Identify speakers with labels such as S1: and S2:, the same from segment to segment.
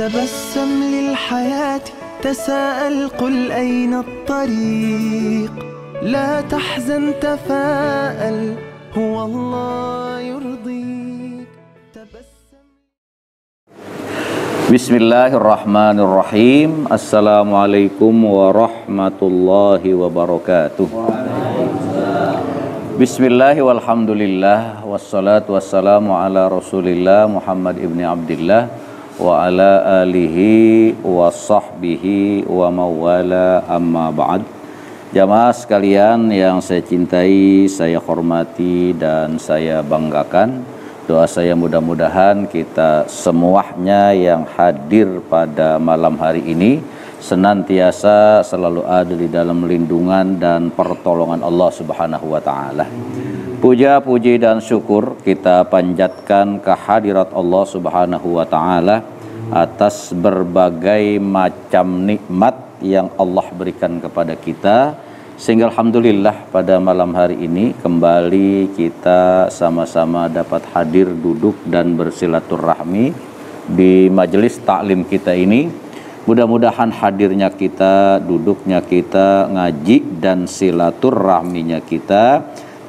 S1: تبسم للحياة تساءل قل أين الطريق لا تحزن تفاءل هو الله يرضيك تبسم.
S2: Bismillahirrahmanirrahim. Assalamualaikum warahmatullahi wabarakatuh. Bismillahi walhamdulillah wassalatu wassalamu ala rasulillah Muhammad ibni Abdillah wa ala alihi wa sahbihi wa mawala amma ba'd. Jamaah sekalian yang saya cintai, saya hormati dan saya banggakan, doa saya mudah-mudahan kita semuanya yang hadir pada malam hari ini senantiasa selalu ada di dalam lindungan dan pertolongan Allah Subhanahu wa taala. Puja, puji dan syukur kita panjatkan kehadirat Allah Subhanahu wa taala atas berbagai macam nikmat yang Allah berikan kepada kita, sehingga alhamdulillah pada malam hari ini kembali kita sama-sama dapat hadir, duduk dan bersilaturahmi di majelis taklim kita ini. Mudah-mudahan hadirnya kita, duduknya kita, ngaji dan silaturahminya kita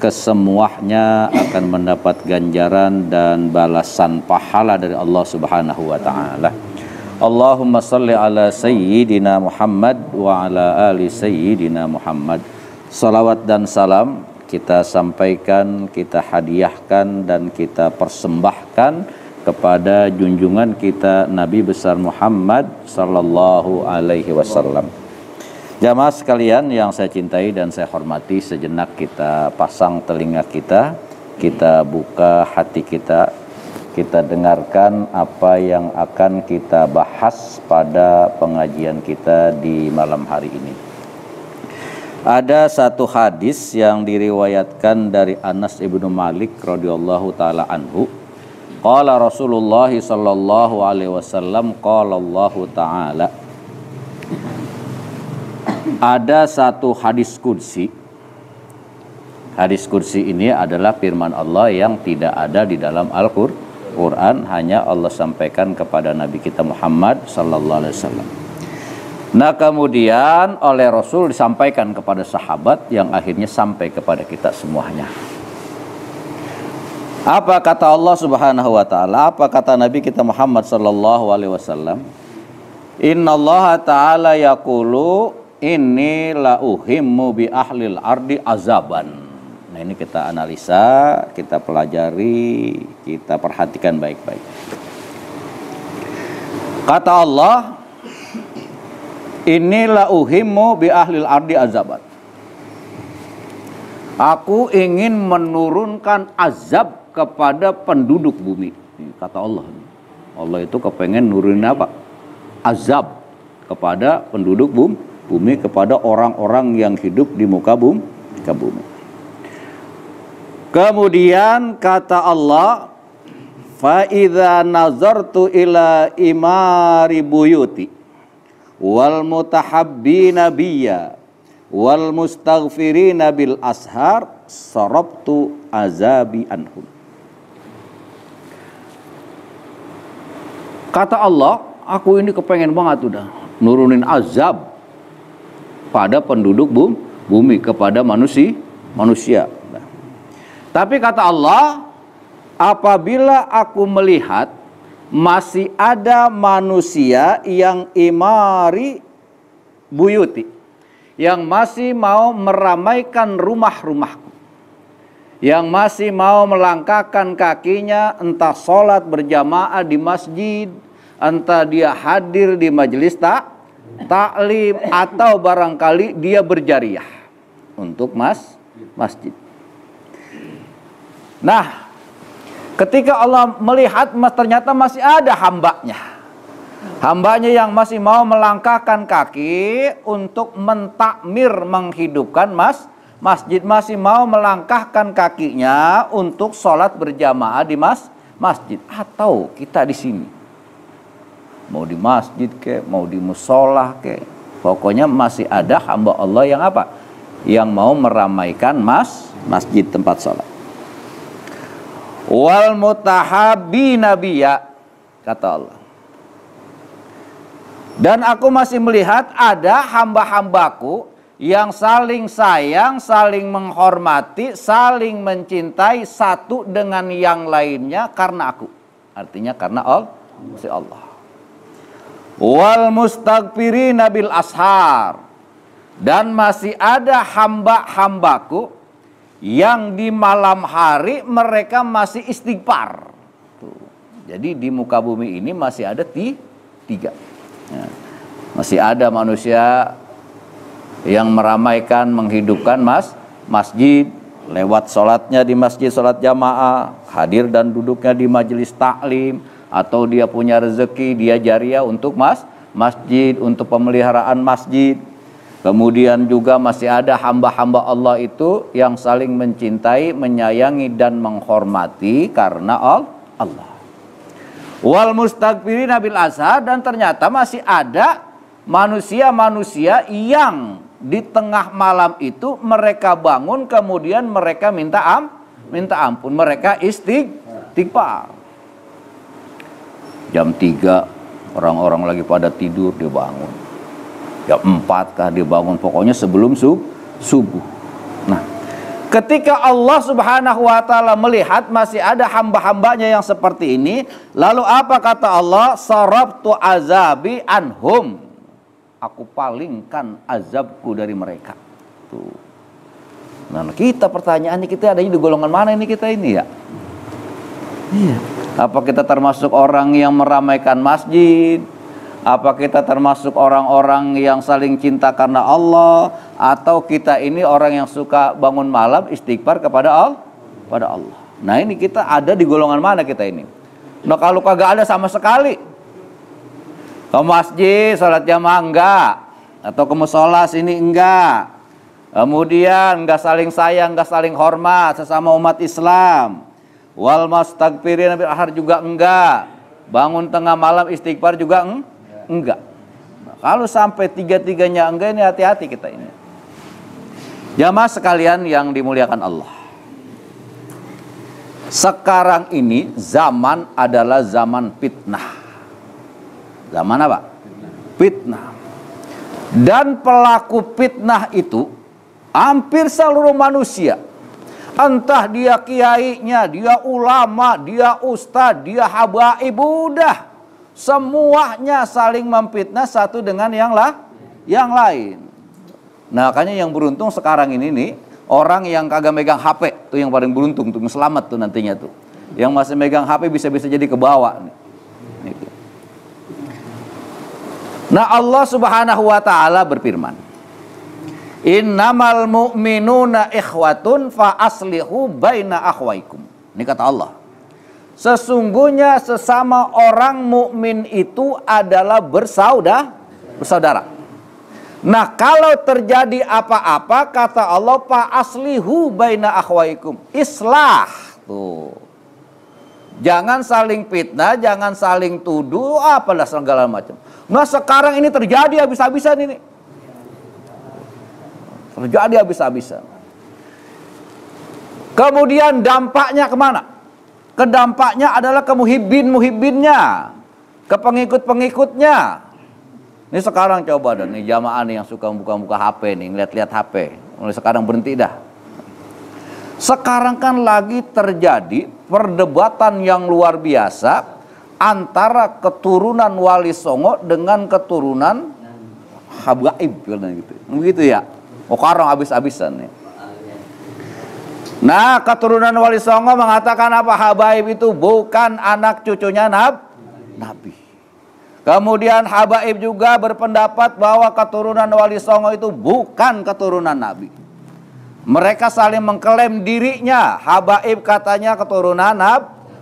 S2: kesemuanya akan mendapat ganjaran dan balasan pahala dari Allah Subhanahu wa taala. Allahumma salli ala sayyidina Muhammad wa ala ali sayyidina Muhammad. Salawat dan salam kita sampaikan, kita hadiahkan dan kita persembahkan kepada junjungan kita Nabi besar Muhammad sallallahu alaihi wasallam. Jamaah sekalian yang saya cintai dan saya hormati, sejenak kita pasang telinga kita buka hati kita dengarkan apa yang akan kita bahas pada pengajian kita di malam hari ini. Ada satu hadis yang diriwayatkan dari Anas ibnu Malik radhiyallahu taala anhu. Qala Rasulullah sallallahu alaihi wasallam, qala Allah taala. Ada satu hadis kursi. Hadis kursi ini adalah firman Allah yang tidak ada di dalam Al-Quran, hanya Allah sampaikan kepada Nabi kita Muhammad sallallahu alaihi wasallam. Nah, kemudian oleh Rasul disampaikan kepada sahabat yang akhirnya sampai kepada kita semuanya. Apa kata Allah Subhanahu wa taala? Apa kata Nabi kita Muhammad sallallahu alaihi wasallam? Innallaha ta'ala yaqulu inni la uhimmu bi ahlil ardi azaban. Nah, ini kita analisa, kita pelajari, kita perhatikan baik-baik. Kata Allah, inni la uhimmu bi ahlil ardi azaban. Aku ingin menurunkan azab kepada penduduk bumi. Kata Allah. Allah itu kepengen nurunin apa? Azab kepada penduduk bumi, kepada orang-orang yang hidup di muka bumi. Kemudian kata Allah, fa idza nazartu ila imari buyuti wal mutahabbina biyya wal mustaghfirina bil ashar sarabtu azabi anhum. Kata Allah, aku ini kepengen banget udah nurunin azab pada penduduk bumi, kepada manusia. Tapi kata Allah, apabila aku melihat masih ada manusia yang imari buyuti, yang masih mau meramaikan rumah-rumahku, yang masih mau melangkahkan kakinya entah sholat berjamaah di masjid, entah dia hadir di majelis taklim, atau barangkali dia berjariah untuk masjid. Nah, ketika Allah melihat ternyata masih ada hambanya yang masih mau melangkahkan kaki untuk mentakmir, menghidupkan masjid, masih mau melangkahkan kakinya untuk sholat berjamaah di masjid, atau kita di sini mau di masjid ke, mau di musola ke, pokoknya masih ada hamba Allah yang apa? Yang mau meramaikan masjid tempat sholat. Wal mutahabbina biyya, kata Allah. Dan aku masih melihat ada hamba-hambaku yang saling sayang, saling menghormati, saling mencintai satu dengan yang lainnya karena aku. Artinya karena Allah. Wal mustaghfirina bil ashar. Dan masih ada hamba-hambaku yang di malam hari mereka masih istighfar. Tuh. Jadi di muka bumi ini masih ada tiga. Ya. Masih ada manusia yang meramaikan, menghidupkan masjid lewat sholatnya di masjid, sholat jamaah, hadir dan duduknya di majelis taklim, atau dia punya rezeki, dia jariah untuk masjid, untuk pemeliharaan masjid. Kemudian juga masih ada hamba-hamba Allah itu yang saling mencintai, menyayangi dan menghormati karena Allah. Wal mustaghfirina bil ashar. Dan ternyata masih ada manusia-manusia yang di tengah malam itu mereka bangun, kemudian mereka minta ampun, mereka istighfar. Jam 3 orang-orang lagi pada tidur, dia bangun. Jam 4 kah dia bangun, pokoknya sebelum subuh. Nah, ketika Allah Subhanahu wa taala melihat masih ada hamba-hambanya yang seperti ini, lalu apa kata Allah? Sarabtu azabi anhum. Aku palingkan azabku dari mereka. Tuh. Nah, kita pertanyaannya, kita adanya di golongan mana ini kita ini ya? Iya. Apa kita termasuk orang yang meramaikan masjid? Apa kita termasuk orang-orang yang saling cinta karena Allah? Atau kita ini orang yang suka bangun malam istighfar kepada Allah? Nah, ini kita ada di golongan mana kita ini? Nah, kalau kagak ada sama sekali, ke masjid sholat jamaah enggak, atau ke musola sini enggak, kemudian enggak saling sayang, enggak saling hormat sesama umat Islam, wal mustaghfirina bil ashar juga enggak, bangun tengah malam istighfar juga enggak. Nah, kalau sampai tiga-tiganya enggak, ini hati-hati kita ini. Jamaah sekalian yang dimuliakan Allah, sekarang ini zaman adalah zaman fitnah. Zaman apa? Fitnah. Dan pelaku fitnah itu hampir seluruh manusia. Entah dia kiainya, dia ulama, dia ustadz, dia habaib, udah semuanya saling memfitnah satu dengan yang lain. Nah, makanya yang beruntung sekarang ini nih, orang yang kagak megang HP tuh yang paling beruntung tuh, selamat tuh nantinya tuh. Yang masih megang HP bisa-bisa jadi kebawa nih. Gitu. Nah, Allah Subhanahu wa taala berfirman, innamal mu'minuna ikhwatun fa aslihu baina akhwaikum. Ini kata Allah. Sesungguhnya sesama orang mukmin itu adalah bersaudara. Nah, kalau terjadi apa-apa, kata Allah, fa aslihu baina akhwaikum. Islah. Tuh. Jangan saling fitnah, jangan saling tuduh, apalah segala macam. Nah, sekarang ini terjadi habis-habisan ini. Terjadi habis-habisan. Kemudian dampaknya kemana? Kedampaknya adalah ke muhibbinnya, ke pengikut-pengikutnya. Ini sekarang coba dan nih jamaah nih yang suka buka-buka HP nih, ngeliat-liat HP. Mulai sekarang berhenti dah. Sekarang kan lagi terjadi perdebatan yang luar biasa antara keturunan Wali Songo dengan keturunan Habaib gitu. Begitu ya. Sekarang habis-habisan nih. Nah, keturunan Wali Songo mengatakan apa? Habaib itu bukan anak cucunya Nabi. Kemudian Habaib juga berpendapat bahwa keturunan Wali Songo itu bukan keturunan Nabi. Mereka saling mengklaim dirinya. Habaib katanya keturunan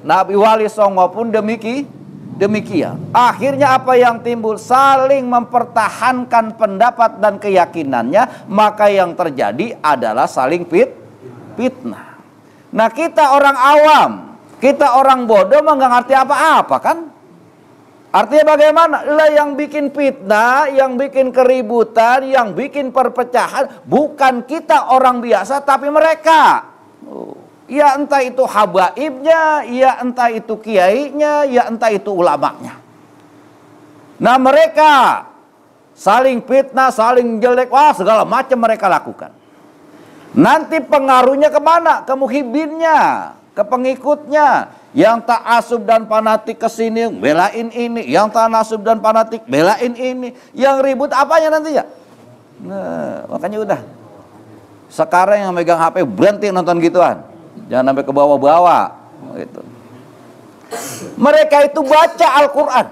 S2: Nabi, Wali Songo pun demikian. Akhirnya apa yang timbul? Saling mempertahankan pendapat dan keyakinannya. Maka yang terjadi adalah saling fitnah. Nah, kita orang awam, kita orang bodoh mah nggak ngerti apa-apa kan? Artinya bagaimana? Lah yang bikin fitnah, yang bikin keributan, yang bikin perpecahan bukan kita orang biasa, tapi mereka. Ya entah itu habaibnya, ya entah itu kiainya, ya entah itu ulamanya. Nah, mereka saling fitnah, saling jelek, wah segala macam mereka lakukan. Nanti pengaruhnya kemana? Ke muhibinnya, ke pengikutnya. Yang ta'asub dan fanatik kesini belain ini, yang ta'asub dan fanatik belain ini, yang ribut apanya nantinya? Nah, makanya udah. Sekarang yang megang HP berhenti nonton gituan, jangan sampai ke bawah-bawah. Gitu. Mereka itu baca Al-Quran,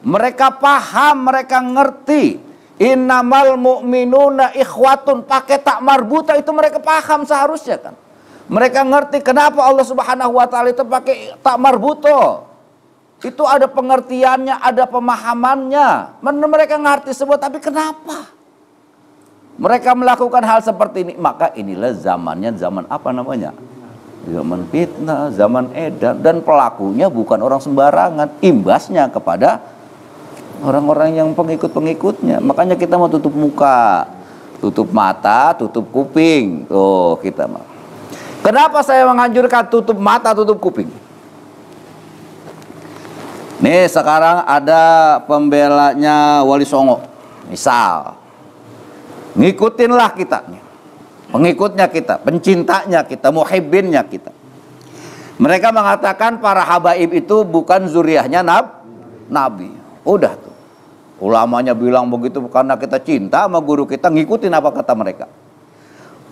S2: mereka paham, mereka ngerti. Innamal mu'minuna ikhwatun, pakai tak marbuta itu mereka paham seharusnya kan. Mereka ngerti kenapa Allah Subhanahu wa taala itu pakai tak marbuto. Itu ada pengertiannya, ada pemahamannya. Mereka ngerti semua, tapi kenapa mereka melakukan hal seperti ini? Maka inilah zamannya, zaman apa namanya? Zaman fitnah, zaman edan, dan pelakunya bukan orang sembarangan, imbasnya kepada orang-orang yang pengikut-pengikutnya. Makanya kita mau tutup muka, tutup mata, tutup kuping. Tuh kita mau. Kenapa saya menganjurkan tutup mata, tutup kuping? Nih sekarang ada pembelanya Wali Songo, misal, ngikutinlah kita, pengikutnya kita, pencintanya kita, muhibbinnya kita. Mereka mengatakan para habaib itu bukan zuriyahnya Nabi. Udah tuh, ulamanya bilang begitu karena kita cinta sama guru kita, ngikutin apa kata mereka.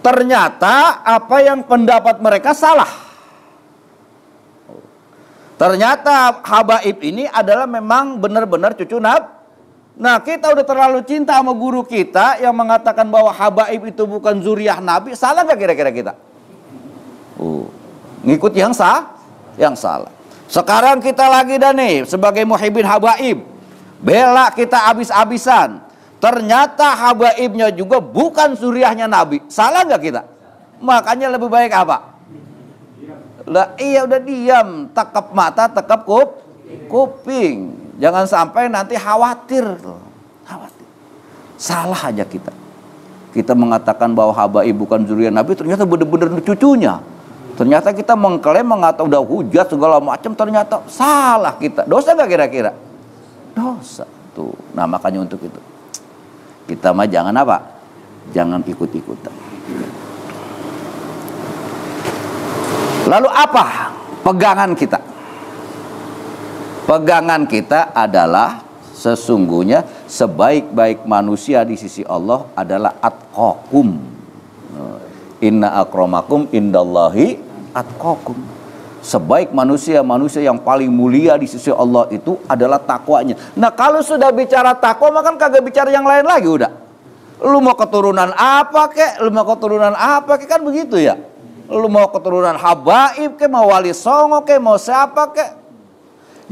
S2: Ternyata apa yang pendapat mereka salah. Ternyata habaib ini adalah memang benar-benar cucu Nabi. Nah, kita udah terlalu cinta sama guru kita yang mengatakan bahwa habaib itu bukan zuriyah Nabi. Salah nggak kira-kira kita? Ngikut yang salah. Sekarang kita lagi dah nih sebagai muhibbin habaib, bela kita abis-abisan. Ternyata habaibnya juga bukan zuriyahnya Nabi. Salah nggak kita? Makanya lebih baik apa? Lah iya udah diam, tekap mata, tekap kuping. Jangan sampai nanti khawatir. Khawatir. Salah aja kita. Kita mengatakan bahwa habaib bukan zuriyah Nabi, ternyata benar-benar cucunya. Ternyata kita mengklaim, mengatakan udah hujat segala macam, ternyata salah kita. Dosa nggak kira-kira? Dosa. Tuh. Nah makanya untuk itu kita mah jangan apa? Jangan ikut-ikutan. Lalu apa pegangan kita? Pegangan kita adalah sesungguhnya sebaik-baik manusia di sisi Allah adalah atqakum. Inna akramakum indallahi atqakum. Sebaik manusia yang paling mulia di sisi Allah itu adalah takwanya. Nah kalau sudah bicara takwa, maka kagak bicara yang lain lagi udah. Lu mau keturunan apa kek? Lu mau keturunan apa kek? Kan begitu ya. Lu mau keturunan habaib kek, mau Wali Songo kek, mau siapa kek?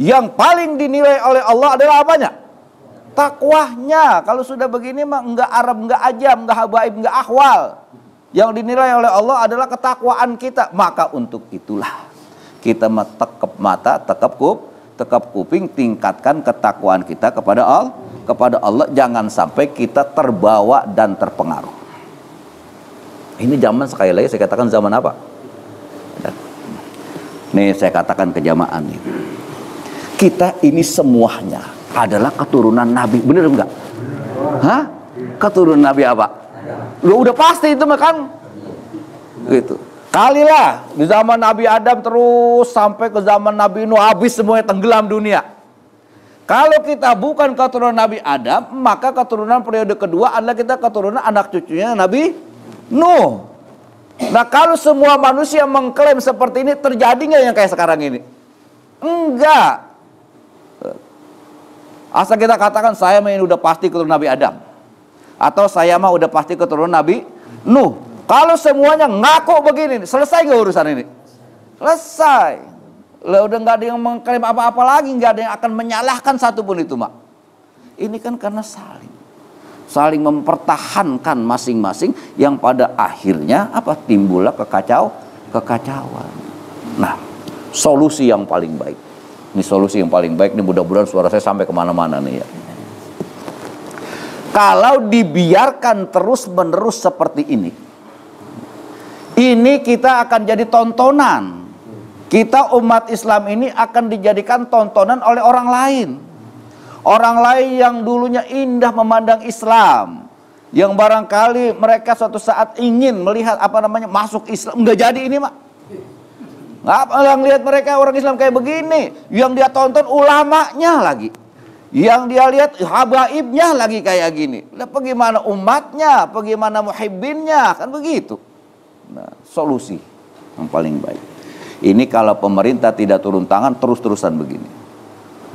S2: Yang paling dinilai oleh Allah adalah apanya? Takwahnya. Kalau sudah begini mah enggak Arab, enggak Ajam, enggak habaib, enggak ahwal. Yang dinilai oleh Allah adalah ketakwaan kita. Maka untuk itulah kita tekap mata, tekap kuping, tingkatkan ketakwaan kita kepada Allah. Jangan sampai kita terbawa dan terpengaruh. Ini zaman, sekali lagi saya katakan zaman apa? Nih saya katakan ke jamaah nih. Kita ini semuanya adalah keturunan Nabi, bener enggak? Hah? Keturunan Nabi apa? Lu udah pasti itu kan? Gitu. Kalilah di zaman Nabi Adam terus sampai ke zaman Nabi Nuh, habis semuanya, tenggelam dunia. Kalau kita bukan keturunan Nabi Adam, maka keturunan periode kedua adalah kita keturunan anak cucunya Nabi Nuh. Nah kalau semua manusia mengklaim seperti ini, terjadi nggak yang kayak sekarang ini? Enggak. Asal kita katakan saya mah ini udah pasti keturunan Nabi Adam, atau saya mah udah pasti keturunan Nabi Nuh. Kalau semuanya ngaku begini, selesai nggak urusan ini? Selesai. Lah udah nggak ada yang mengklaim apa-apa lagi, nggak ada yang akan menyalahkan satupun itu, Mak. Ini kan karena saling mempertahankan masing-masing, yang pada akhirnya apa? Timbullah kekacauan. Nah, solusi yang paling baik. Ini solusi yang paling baik. Ini mudah-mudahan suara saya sampai kemana-mana nih ya. Kalau dibiarkan terus-menerus seperti ini kita akan jadi tontonan. Kita umat Islam ini akan dijadikan tontonan oleh orang lain. Orang lain yang dulunya indah memandang Islam, yang barangkali mereka suatu saat ingin melihat masuk Islam, nggak jadi ini mak. Ngapa yang lihat mereka orang Islam kayak begini? Yang dia tonton ulamanya lagi, yang dia lihat habaibnya lagi kayak gini. Lah bagaimana umatnya, bagaimana muhibbinnya, kan begitu. Nah, solusi yang paling baik. Ini kalau pemerintah tidak turun tangan terus-terusan begini.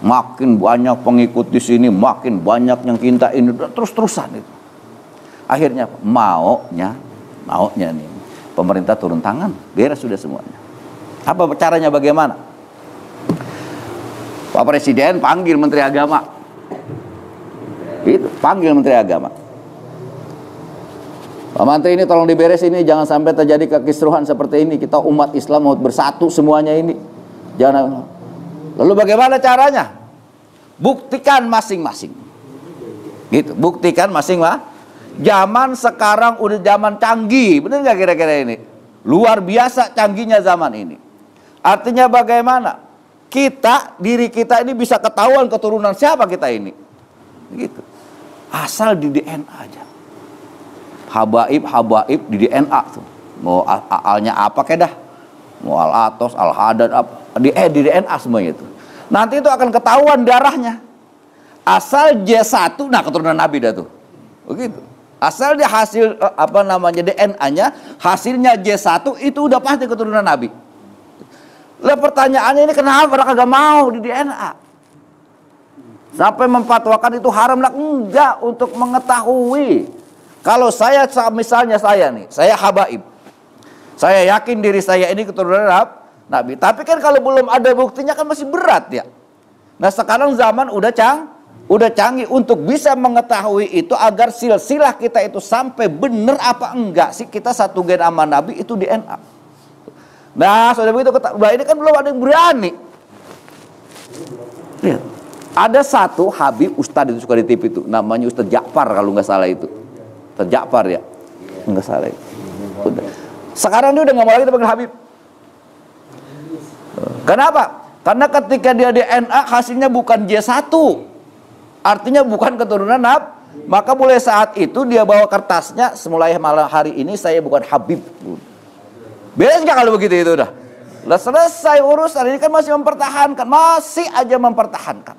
S2: Makin banyak pengikut di sini, makin banyak yang cinta ini, terus-terusan itu. Akhirnya maunya nih pemerintah turun tangan, beres sudah semuanya. Apa caranya bagaimana? Pak Presiden panggil Menteri Agama. Itu panggil Menteri Agama. Pak Menteri ini tolong diberes ini, jangan sampai terjadi kekisruhan seperti ini. Kita umat Islam mau bersatu semuanya ini. Jangan. Lalu bagaimana caranya? Buktikan masing-masing. Gitu, buktikan masing-masing. Zaman sekarang udah zaman canggih, benar nggak kira-kira ini? Luar biasa canggihnya zaman ini. Artinya bagaimana? Diri kita ini bisa ketahuan keturunan siapa kita ini. Gitu. Asal di DNA aja. Habaib di DNA tuh. Mau alnya apa kayak dah. Mau Al-Atos, Al-Hadad apa. Di DNA semuanya itu. Nanti itu akan ketahuan darahnya. Asal J1, nah keturunan Nabi dah tuh. Begitu. Asal dia hasil DNA-nya, hasilnya J1 itu udah pasti keturunan Nabi. Lah pertanyaannya ini kenapa mereka gak mau di DNA? Sampai memfatwakan itu haram lah, enggak, untuk mengetahui. Kalau saya misalnya saya habaib. Saya yakin diri saya ini keturunan Nabi. Tapi kan kalau belum ada buktinya kan masih berat ya. Nah sekarang zaman udah canggih untuk bisa mengetahui itu agar silsilah kita itu sampai benar apa enggak sih kita satu gen sama Nabi itu DNA. Nah sudah begitu, ini kan belum ada yang berani. Lihat, ada satu Habib Ustadz itu suka di TV itu, namanya Ustadz Ja'far kalau nggak salah itu. Ustadz Ja'far ya, nggak salah itu. Udah. Sekarang dia udah nggak mau lagi dipanggil Habib. Kenapa? Karena ketika dia DNA hasilnya bukan J1, artinya bukan keturunan Nabi, maka mulai saat itu dia bawa kertasnya, semulai malam hari ini saya bukan Habib. Beres nggak kalau begitu itu udah? Lah selesai urusan. Ini kan masih mempertahankan, masih aja mempertahankan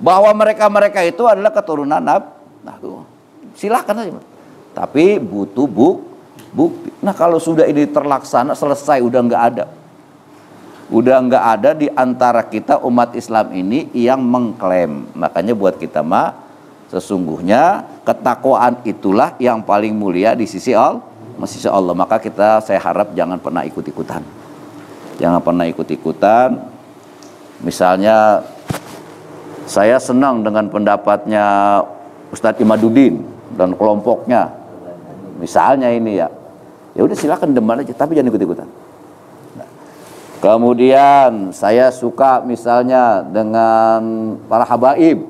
S2: bahwa mereka itu adalah keturunan Nabi. Nah, silahkan aja. Tapi butuh bukti. Nah kalau sudah ini terlaksana, selesai, udah nggak ada di antara kita umat Islam ini yang mengklaim. Makanya buat kita sesungguhnya ketakwaan itulah yang paling mulia di sisi Allah. Maka saya harap jangan pernah ikut-ikutan. Jangan pernah ikut-ikutan. Misalnya saya senang dengan pendapatnya Ustadz Imaduddin dan kelompoknya. Misalnya ini ya udah silakan demen aja, tapi jangan ikut-ikutan. Kemudian saya suka misalnya dengan para habaib.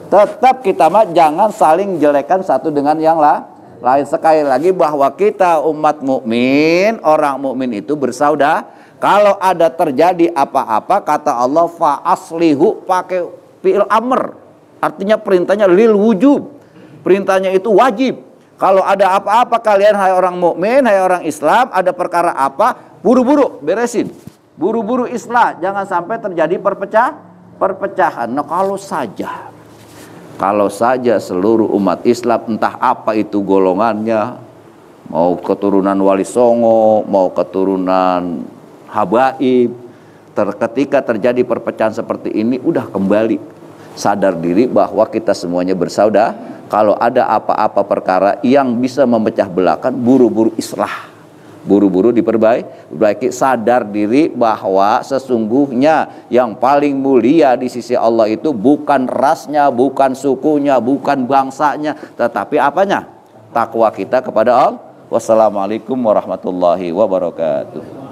S2: Tetap kita jangan saling jelekan satu dengan yang lain. Sekali lagi bahwa kita umat mukmin, orang mukmin itu bersaudara. Kalau ada terjadi apa-apa, kata Allah fa aslihu, pakai fi'il amr. Artinya perintahnya lil wujub. Perintahnya itu wajib. Kalau ada apa-apa kalian hai orang mukmin, hai orang Islam, ada perkara apa, buru-buru beresin. Buru-buru islah, jangan sampai terjadi perpecahan. Nah, kalau saja seluruh umat Islam, entah apa itu golongannya, mau keturunan Wali Songo, mau keturunan habaib, ketika terjadi perpecahan seperti ini, udah kembali sadar diri bahwa kita semuanya bersaudara. Kalau ada apa-apa perkara yang bisa memecah belahkan, buru-buru islah, buru-buru diperbaiki, sadar diri bahwa sesungguhnya yang paling mulia di sisi Allah itu bukan rasnya, bukan sukunya, bukan bangsanya, tetapi apanya? Takwa kita kepada Allah. Wassalamualaikum warahmatullahi wabarakatuh.